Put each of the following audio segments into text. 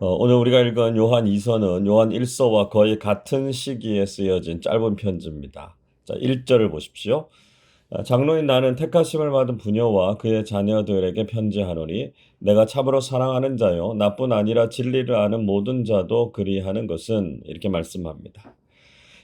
오늘 우리가 읽은 요한 2서는 요한 1서와 거의 같은 시기에 쓰여진 짧은 편지입니다. 자, 1절을 보십시오. 장로인 나는 택하심을 받은 부녀와 그의 자녀들에게 편지하노니 내가 참으로 사랑하는 자요 나뿐 아니라 진리를 아는 모든 자도 그리하는 것은 이렇게 말씀합니다.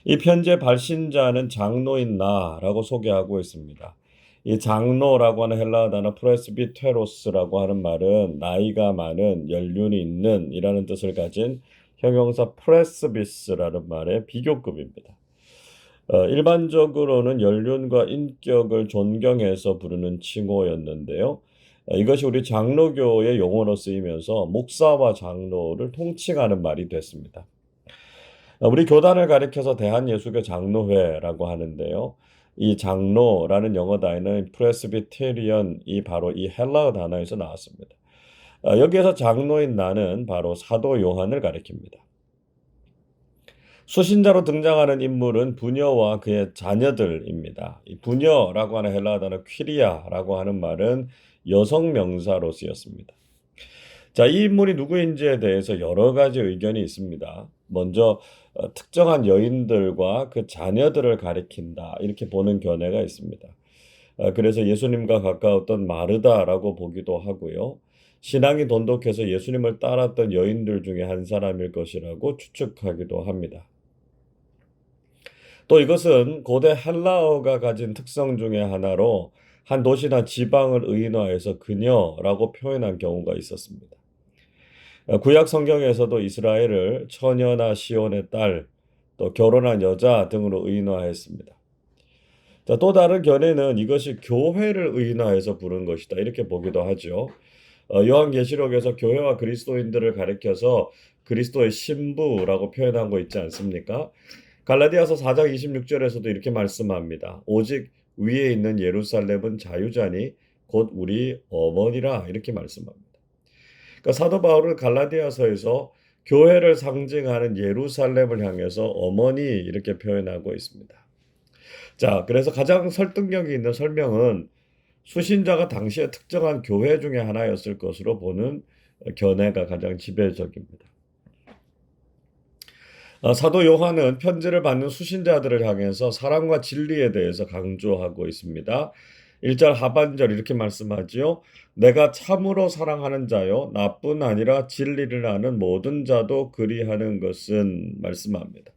이 편지의 발신자는 장로인 나라고 소개하고 있습니다. 이 장로라고 하는 헬라어 단어 프레스비테로스라고 하는 말은 나이가 많은, 연륜이 있는 이라는 뜻을 가진 형용사 프레스비스라는 말의 비교급입니다. 일반적으로는 연륜과 인격을 존경해서 부르는 칭호였는데요. 이것이 우리 장로교의 용어로 쓰이면서 목사와 장로를 통칭하는 말이 됐습니다. 우리 교단을 가리켜서 대한예수교 장로회라고 하는데요. 이 장로라는 영어 단어는 프레스비테리언이 바로 이 헬라어 단어에서 나왔습니다. 여기에서 장로인 나는 바로 사도 요한을 가리킵니다. 수신자로 등장하는 인물은 부녀와 그의 자녀들입니다. 이 부녀라고 하는 헬라어 단어 퀴리아라고 하는 말은 여성 명사로 쓰였습니다. 자, 이 인물이 누구인지에 대해서 여러 가지 의견이 있습니다. 먼저 특정한 여인들과 그 자녀들을 가리킨다 이렇게 보는 견해가 있습니다. 그래서 예수님과 가까웠던 마르다라고 보기도 하고요. 신앙이 돈독해서 예수님을 따랐던 여인들 중에 한 사람일 것이라고 추측하기도 합니다. 또 이것은 고대 헬라어가 가진 특성 중에 하나로 한 도시나 지방을 의인화해서 그녀라고 표현한 경우가 있었습니다. 구약 성경에서도 이스라엘을 처녀나 시온의 딸, 또 결혼한 여자 등으로 의인화했습니다. 자, 또 다른 견해는 이것이 교회를 의인화해서 부른 것이다 이렇게 보기도 하죠. 요한계시록에서 교회와 그리스도인들을 가리켜서 그리스도의 신부라고 표현한 거 있지 않습니까? 갈라디아서 4장 26절에서도 이렇게 말씀합니다. 오직 위에 있는 예루살렘은 자유자니 곧 우리 어머니라 이렇게 말씀합니다. 그러니까 사도 바울은 갈라디아서에서 교회를 상징하는 예루살렘을 향해서 어머니 이렇게 표현하고 있습니다. 자, 그래서 가장 설득력이 있는 설명은 수신자가 당시에 특정한 교회 중에 하나였을 것으로 보는 견해가 가장 지배적입니다. 사도 요한은 편지를 받는 수신자들을 향해서 사랑과 진리에 대해서 강조하고 있습니다. 1절 하반절 이렇게 말씀하지요. 내가 참으로 사랑하는 자요 나뿐 아니라 진리를 아는 모든 자도 그리하는 것은 말씀합니다.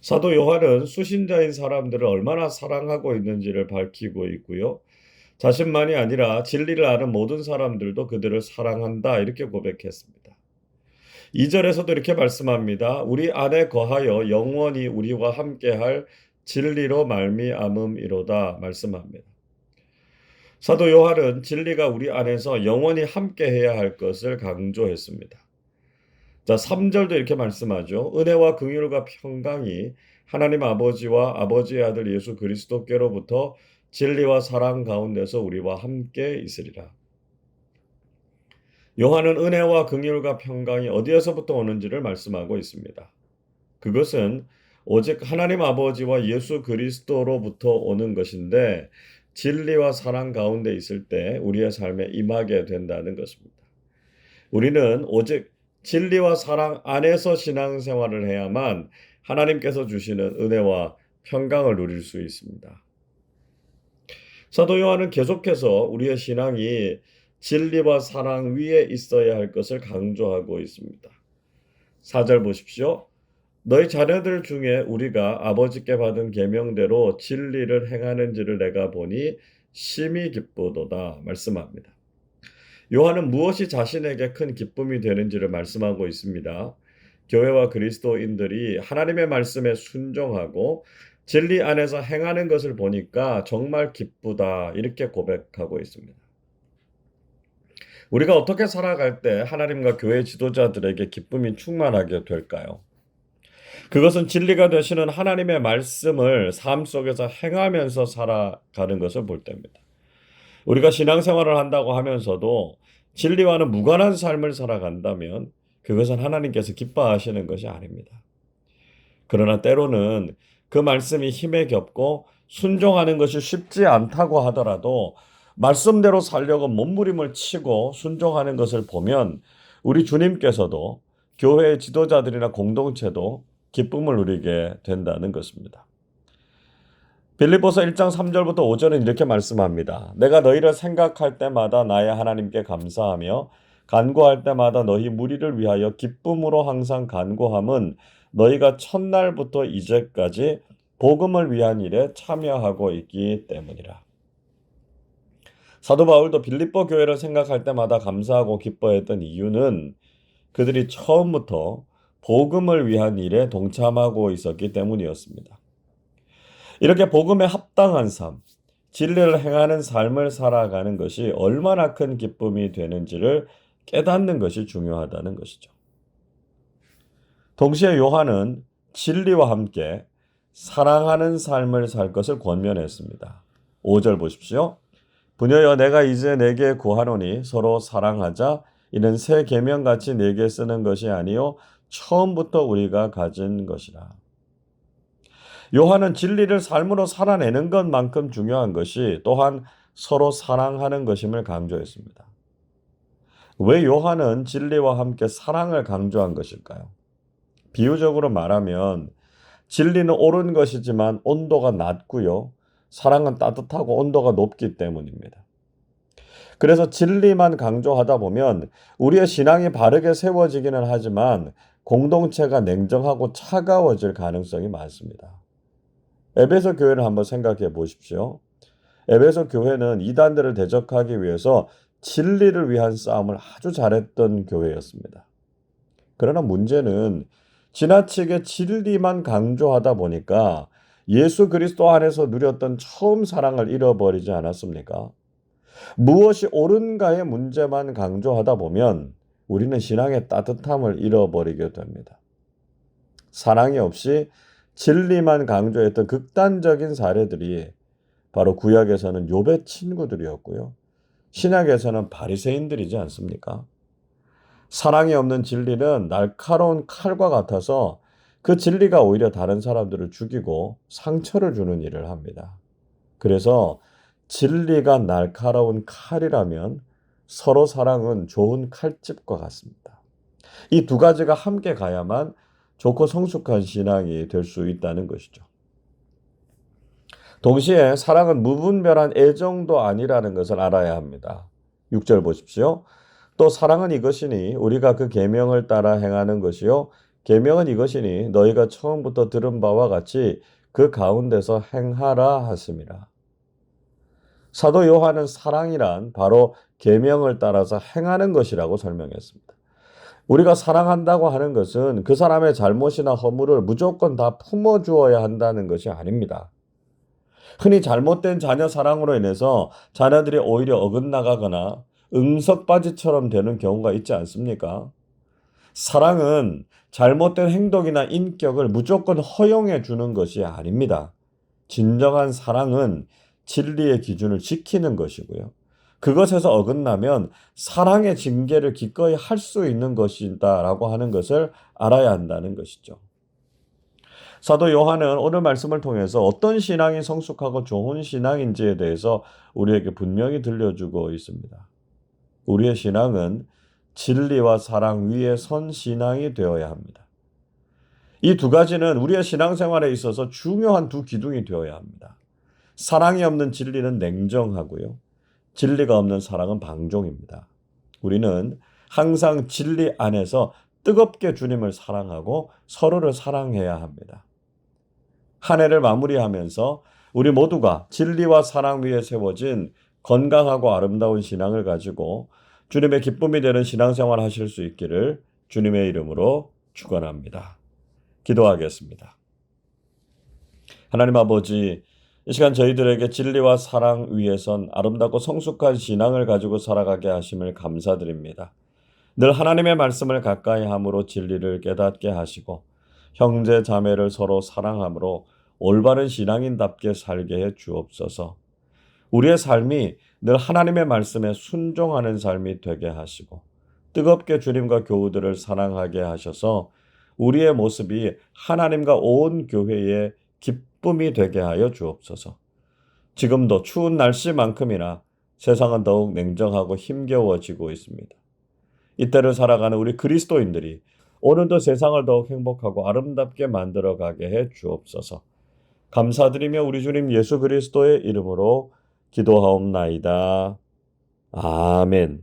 사도 요한은 수신자인 사람들을 얼마나 사랑하고 있는지를 밝히고 있고요. 자신만이 아니라 진리를 아는 모든 사람들도 그들을 사랑한다 이렇게 고백했습니다. 2절에서도 이렇게 말씀합니다. 우리 안에 거하여 영원히 우리와 함께할 진리로 말미암음이로다 말씀합니다. 사도 요한은 진리가 우리 안에서 영원히 함께해야 할 것을 강조했습니다. 자, 3절도 이렇게 말씀하죠. 은혜와 긍휼과 평강이 하나님 아버지와 아버지의 아들 예수 그리스도께로부터 진리와 사랑 가운데서 우리와 함께 있으리라. 요한은 은혜와 긍휼과 평강이 어디에서부터 오는지를 말씀하고 있습니다. 그것은 오직 하나님 아버지와 예수 그리스도로부터 오는 것인데 진리와 사랑 가운데 있을 때 우리의 삶에 임하게 된다는 것입니다. 우리는 오직 진리와 사랑 안에서 신앙생활을 해야만 하나님께서 주시는 은혜와 평강을 누릴 수 있습니다. 사도 요한은 계속해서 우리의 신앙이 진리와 사랑 위에 있어야 할 것을 강조하고 있습니다. 4절 보십시오. 너희 자녀들 중에 우리가 아버지께 받은 계명대로 진리를 행하는지를 내가 보니 심히 기쁘도다 말씀합니다. 요한은 무엇이 자신에게 큰 기쁨이 되는지를 말씀하고 있습니다. 교회와 그리스도인들이 하나님의 말씀에 순종하고 진리 안에서 행하는 것을 보니까 정말 기쁘다 이렇게 고백하고 있습니다. 우리가 어떻게 살아갈 때 하나님과 교회 지도자들에게 기쁨이 충만하게 될까요? 그것은 진리가 되시는 하나님의 말씀을 삶 속에서 행하면서 살아가는 것을 볼 때입니다. 우리가 신앙생활을 한다고 하면서도 진리와는 무관한 삶을 살아간다면 그것은 하나님께서 기뻐하시는 것이 아닙니다. 그러나 때로는 그 말씀이 힘에 겹고 순종하는 것이 쉽지 않다고 하더라도 말씀대로 살려고 몸부림을 치고 순종하는 것을 보면 우리 주님께서도 교회의 지도자들이나 공동체도 기쁨을 누리게 된다는 것입니다. 빌립보서 1장 3절부터 5절은 이렇게 말씀합니다. 내가 너희를 생각할 때마다 나의 하나님께 감사하며 간구할 때마다 너희 무리를 위하여 기쁨으로 항상 간구함은 너희가 첫날부터 이제까지 복음을 위한 일에 참여하고 있기 때문이라. 사도 바울도 빌립보 교회를 생각할 때마다 감사하고 기뻐했던 이유는 그들이 처음부터 복음을 위한 일에 동참하고 있었기 때문이었습니다. 이렇게 복음에 합당한 삶, 진리를 행하는 삶을 살아가는 것이 얼마나 큰 기쁨이 되는지를 깨닫는 것이 중요하다는 것이죠. 동시에 요한은 진리와 함께 사랑하는 삶을 살 것을 권면했습니다. 5절 보십시오. 부녀여 내가 이제 내게 구하노니 서로 사랑하자. 이는 새 계명같이 내게 쓰는 것이 아니요 처음부터 우리가 가진 것이라. 요한은 진리를 삶으로 살아내는 것만큼 중요한 것이 또한 서로 사랑하는 것임을 강조했습니다. 왜 요한은 진리와 함께 사랑을 강조한 것일까요? 비유적으로 말하면 진리는 옳은 것이지만 온도가 낮고요. 사랑은 따뜻하고 온도가 높기 때문입니다. 그래서 진리만 강조하다 보면 우리의 신앙이 바르게 세워지기는 하지만 공동체가 냉정하고 차가워질 가능성이 많습니다. 에베소 교회를 한번 생각해 보십시오. 에베소 교회는 이단들을 대적하기 위해서 진리를 위한 싸움을 아주 잘했던 교회였습니다. 그러나 문제는 지나치게 진리만 강조하다 보니까 예수 그리스도 안에서 누렸던 처음 사랑을 잃어버리지 않았습니까? 무엇이 옳은가의 문제만 강조하다 보면 우리는 신앙의 따뜻함을 잃어버리게 됩니다. 사랑이 없이 진리만 강조했던 극단적인 사례들이 바로 구약에서는 욥의 친구들이었고요. 신약에서는 바리새인들이지 않습니까? 사랑이 없는 진리는 날카로운 칼과 같아서 그 진리가 오히려 다른 사람들을 죽이고 상처를 주는 일을 합니다. 그래서 진리가 날카로운 칼이라면 서로 사랑은 좋은 칼집과 같습니다. 이 두 가지가 함께 가야만 좋고 성숙한 신앙이 될 수 있다는 것이죠. 동시에 사랑은 무분별한 애정도 아니라는 것을 알아야 합니다. 6절 보십시오. 또 사랑은 이것이니 우리가 그 계명을 따라 행하는 것이요 계명은 이것이니 너희가 처음부터 들은 바와 같이 그 가운데서 행하라 하심이라. 사도 요한은 사랑이란 바로 계명을 따라서 행하는 것이라고 설명했습니다. 우리가 사랑한다고 하는 것은 그 사람의 잘못이나 허물을 무조건 다 품어주어야 한다는 것이 아닙니다. 흔히 잘못된 자녀 사랑으로 인해서 자녀들이 오히려 어긋나가거나 응석바지처럼 되는 경우가 있지 않습니까? 사랑은 잘못된 행동이나 인격을 무조건 허용해 주는 것이 아닙니다. 진정한 사랑은 진리의 기준을 지키는 것이고요. 그것에서 어긋나면 사랑의 징계를 기꺼이 할 수 있는 것이다라고 하는 것을 알아야 한다는 것이죠. 사도 요한은 오늘 말씀을 통해서 어떤 신앙이 성숙하고 좋은 신앙인지에 대해서 우리에게 분명히 들려주고 있습니다. 우리의 신앙은 진리와 사랑 위에 선 신앙이 되어야 합니다. 이 두 가지는 우리의 신앙생활에 있어서 중요한 두 기둥이 되어야 합니다. 사랑이 없는 진리는 냉정하고요. 진리가 없는 사랑은 방종입니다. 우리는 항상 진리 안에서 뜨겁게 주님을 사랑하고 서로를 사랑해야 합니다. 한 해를 마무리하면서 우리 모두가 진리와 사랑 위에 세워진 건강하고 아름다운 신앙을 가지고 주님의 기쁨이 되는 신앙생활 하실 수 있기를 주님의 이름으로 축원합니다. 기도하겠습니다. 하나님 아버지, 이 시간 저희들에게 진리와 사랑 위에 선 아름답고 성숙한 신앙을 가지고 살아가게 하심을 감사드립니다. 늘 하나님의 말씀을 가까이 함으로 진리를 깨닫게 하시고 형제 자매를 서로 사랑함으로 올바른 신앙인답게 살게 해 주옵소서. 우리의 삶이 늘 하나님의 말씀에 순종하는 삶이 되게 하시고 뜨겁게 주님과 교우들을 사랑하게 하셔서 우리의 모습이 하나님과 온 교회의 기쁨이 되게 하여 주옵소서. 지금도 추운 날씨만큼이나 세상은 더욱 냉정하고 힘겨워지고 있습니다. 이때를 살아가는 우리 그리스도인들이 오늘도 세상을 더욱 행복하고 아름답게 만들어가게 해 주옵소서. 감사드리며 우리 주님 예수 그리스도의 이름으로 기도하옵나이다. 아멘.